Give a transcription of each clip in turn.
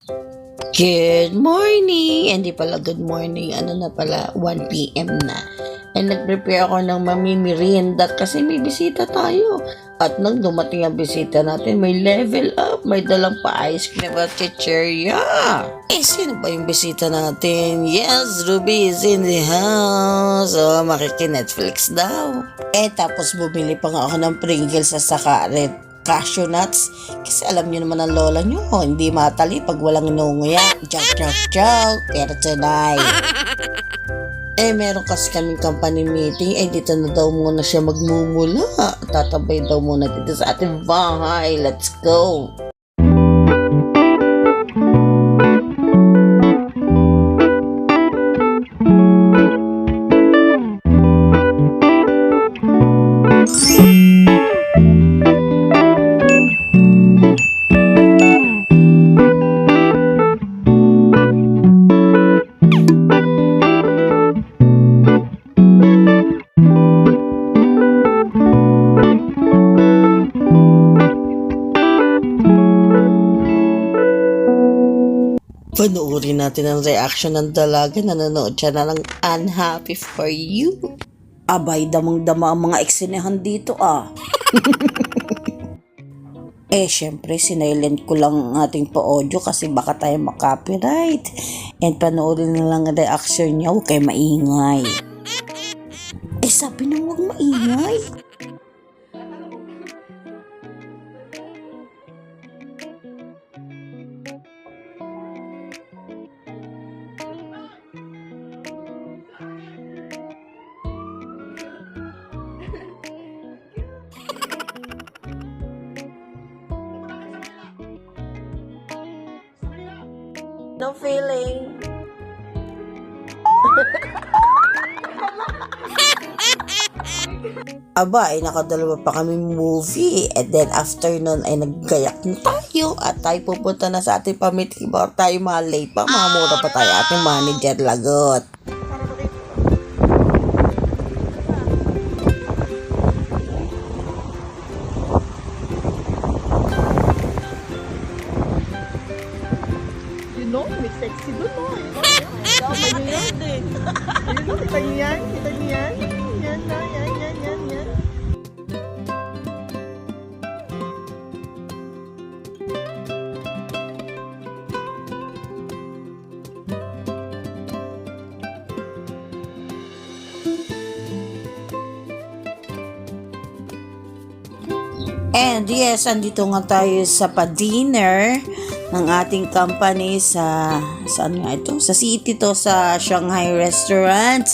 Good morning! Hindi pala good morning, ano na pala, 1 p.m. na. Ay nag-prepare ako ng mamimerienda kasi may bisita tayo. At nang dumating ang bisita natin, may level up, may dalang pa ice cream at chicherya. Eh, sino ba yung bisita natin? Yes, Ruby is in the house. So, makiki-Netflix daw. Eh, tapos bumili pa nga ako ng Pringles sa sakaret cashew nuts. Kasi alam niyo naman ang lola niyo, hindi matali pag walang nunguya. Joke. Pero tonight. Eh, meron kasi kaming company meeting. Eh, dito na daw muna siya magmumula. Tatabay daw muna dito sa ating bahay. Let's go! Panoorin natin ang reaction ng dalaga na nanonood siya na ng Unhappy for You. Abay, damang-dama ang mga eksinehan dito Eh, syempre, sinilent ko lang ang ating pa-audio kasi baka tayo makopyright. And panoorin na lang ang reaction niya, huwag kayo maingay. Eh, sabi nang huwag maingay. No feeling. Aba, ay nakadalawa pa kami movie. And then after nun ay naggayak na tayo. At tayo pupunta na sa ating pamiti. Baka tayo malate pa. Mamura pa tayo ating manager lagot. May sexy doon, no? Kasama niyo yan, eh. Ayun, no? Kita niyo yan? Kita niyo yan? Yan na, yan. And yes, andito nga tayo sa pa-dinner ng ating company sa saan nga ito? Sa city to, sa Shanghai Restaurant.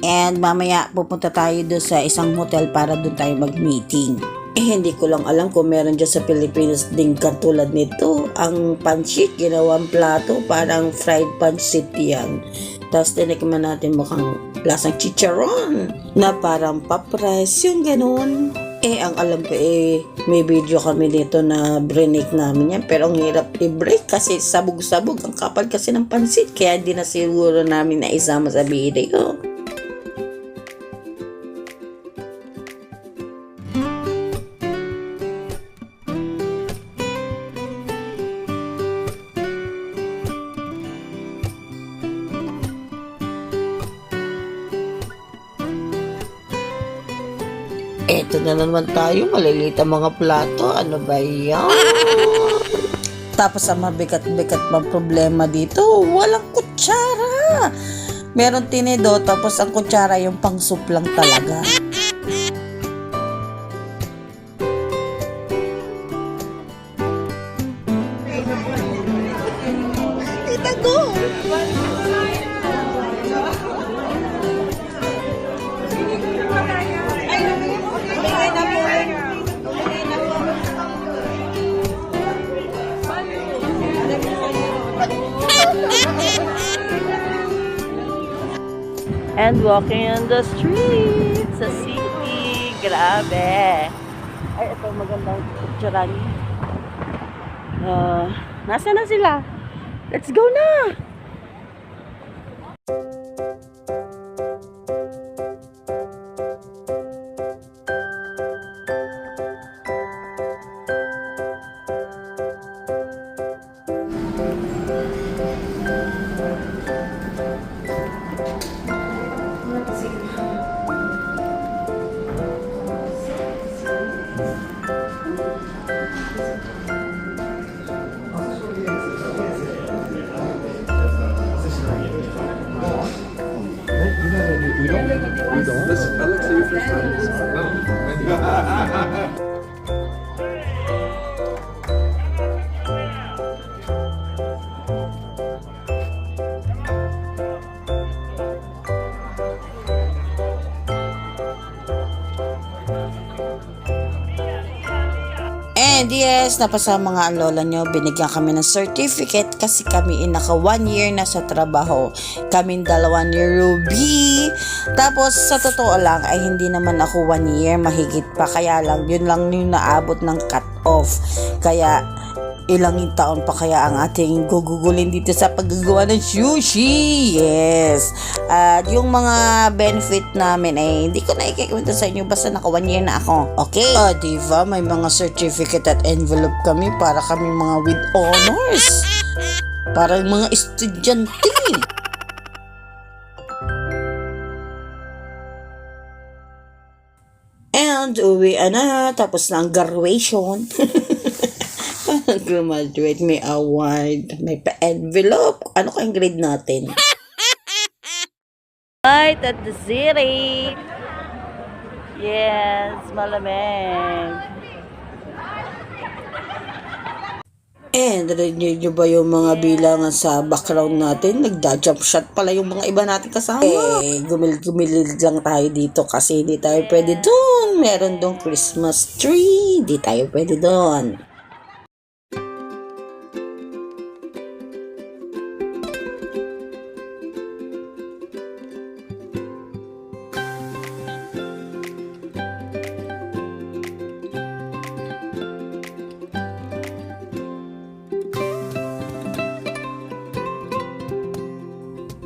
And mamaya pupunta tayo doon sa isang hotel para doon tayo mag-meeting. Eh, hindi ko lang alam kung meron dyan sa Pilipinas din katulad nito. Ang pansit, ginawang plato, parang fried pansit yan. Tapos tinikman natin mukhang lasang chicharon na parang papres, yung ganun. Eh, ang alam ko may video kami dito na break namin yan. Pero ang hirap i-break kasi sabog-sabog. Ang kapal kasi ng pansit. Kaya hindi na siguro namin na isama sa video. Eto na naman tayo, maliliit ang mga plato. Ano ba yan? Tapos ang mabigat-bigat pang problema dito, walang kutsara. Meron tinido, tapos ang kutsara yung pang soup lang talaga. Kita ko! And walking on the street sa city. Grabe. Ay, ito magandang picturean. Nasa na sila? Let's go na! And yes, napasama nga ang lola nyo. Binigyan kami ng certificate kasi kami naka 1 year na sa trabaho. Kaming dalawa ni Ruby. Tapos sa totoo lang ay hindi naman ako 1 year, mahigit pa. Kaya lang, yun lang yung naabot ng cut-off. Kaya ilang taon pa kaya ang ating gugugulin dito sa paggagawa ng sushi. Yes. At yung mga benefit namin ay hindi ko na ikikwento sa inyo basta naka 1 year na ako. Okay? Diba? May mga certificate at envelope kami para kami mga with honors. Para mga estudyante. And uwi na. Tapos na ang graduation. Graduate, may award, may pa-envelope. Ano kayang grade natin? Right at the city. Yes, malamig. And narinig nyo ba yung mga bilangan sa background natin? Nagda-jump shot pala yung mga iba natin kasama. Gumil-gumilid lang tayo dito kasi hindi tayo pwede doon. Meron doon Christmas tree. Hindi tayo pwede doon.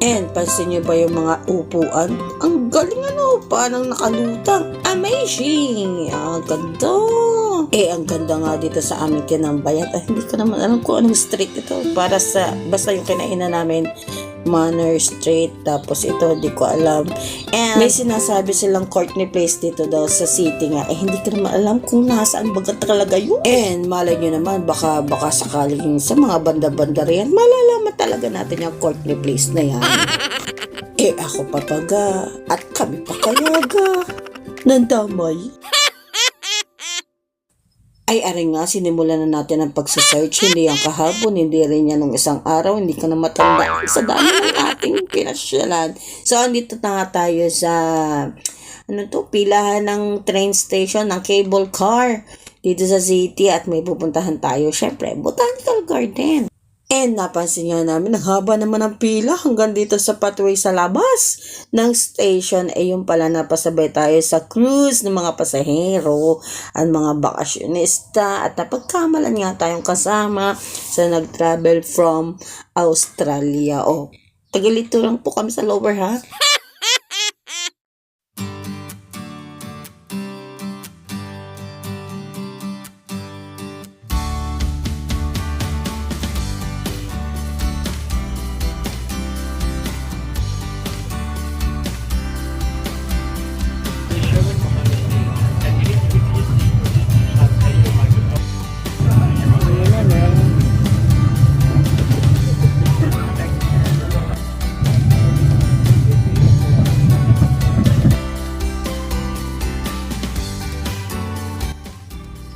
And pansin nyo ba yung mga upuan? Ang galing parang nakalutang. Amazing! Ang ganda! Ang ganda nga dito sa aming tinambayan. Hindi ko naman alam kung anong street ito. Basta yung kinainan namin, Manor Street. Tapos ito, di ko alam. And may sinasabi silang Courtney Place dito daw sa city nga. Hindi ko naman alam kung nasaan baga talaga yun. And malay nyo naman, baka sakaling sa mga banda-banda riyan, malalaman talaga natin yung Courtney Place na yan. Ako papaga. At kami pa kayaga. Nandamay. Ay, aring nga, sinimulan na natin ang pagsasearch. Hindi yan kahapon, hindi rin yan nung isang araw. Hindi ko na matanda sa dami ng ating pinasyalan. So, andito na nga tayo sa, pilahan ng train station, ng cable car dito sa city at may pupuntahan tayo. Syempre, Botanical Garden. And napansin nga namin, ang haba naman ang pila hanggang dito sa pathway sa labas ng station. Yung pala napasabay tayo sa cruise ng mga pasahero at mga bakasyonista. At napagkamalan nga tayong kasama sa nag-travel from Australia. Tagalito lang po kami sa lower ha.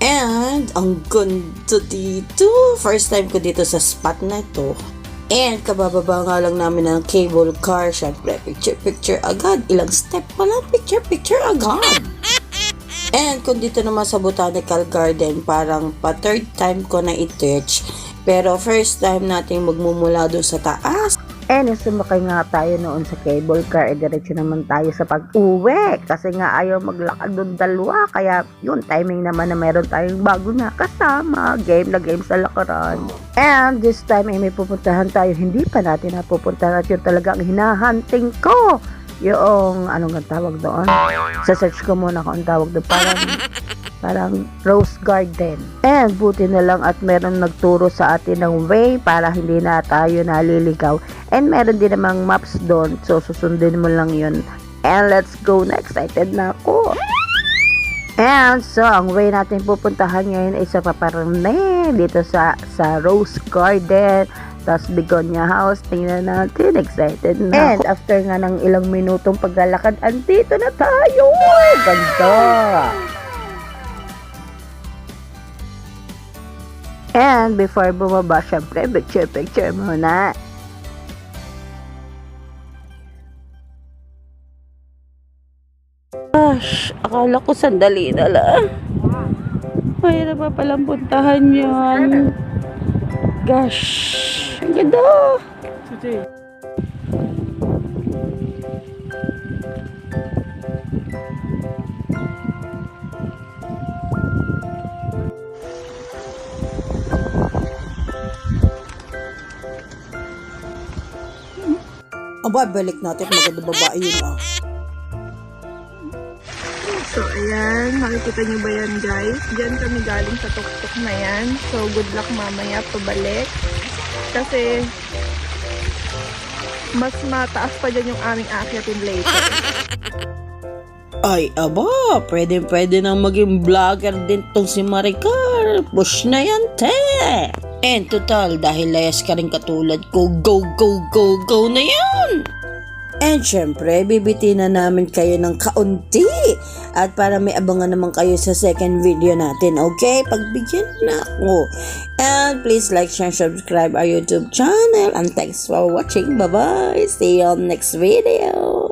And ang ganda dito. First time ko dito sa spot na ito. And kabababa nga lang namin ng cable car. Syempre, picture agad. Ilang step pa lang, picture agad. And kung dito naman sa Botanical Garden, parang pa third time ko na i-touch. Pero first time natin magmumula doon sa taas. And sumakay nga tayo noon sa cable car, diretso naman tayo sa pag-uwi. Kasi nga ayaw maglakad doon dalawa. Kaya yun, timing naman na meron tayong bago na kasama. Game sa lakaran. And this time ay may pupuntahan tayo. Hindi pa natin napupuntahan at yun talagang hinahunting ko. Yung, anong tawag doon? Sa search ko muna kung ang tawag doon. Parang parang rose garden. And buti na lang at meron nagturo sa atin ng way para hindi na tayo naliligaw. And meron din namang maps doon, so susundin mo lang yun. And let's go na, excited na ako. And so, ang way natin pupuntahan ngayon ay sa Paparne, dito sa Rose Garden, tapos Begonia House. Tingnan natin, excited na. And after nga ng ilang minutong paglalakad, andito na tayo! Ganda! And before bumaba, syempre, picture muna. Gosh, akala ko sandali na lang. Mayroon pa palang puntahan yan. Gosh, ang ganda. Sige. Aba, balik natin. Maganda babae yun ah. So, ayan. Makikita niyo ba yan, guys? Diyan kami galing sa tuktok na yan. So, good luck mamaya pabalik. Kasi, mas mataas pa dyan yung aming akyatin later. Ay, aba, pwede nang maging vlogger din tong si Maricar. Push na yan, te. And total, dahil layas ka rin katulad ko, go na yan. And syempre, bibitin na namin kayo ng kaunti. At para may abangan naman kayo sa second video natin, okay? Pagbigyan na ako. And please like, share, subscribe our YouTube channel. And thanks for watching. Bye-bye. See you on next video.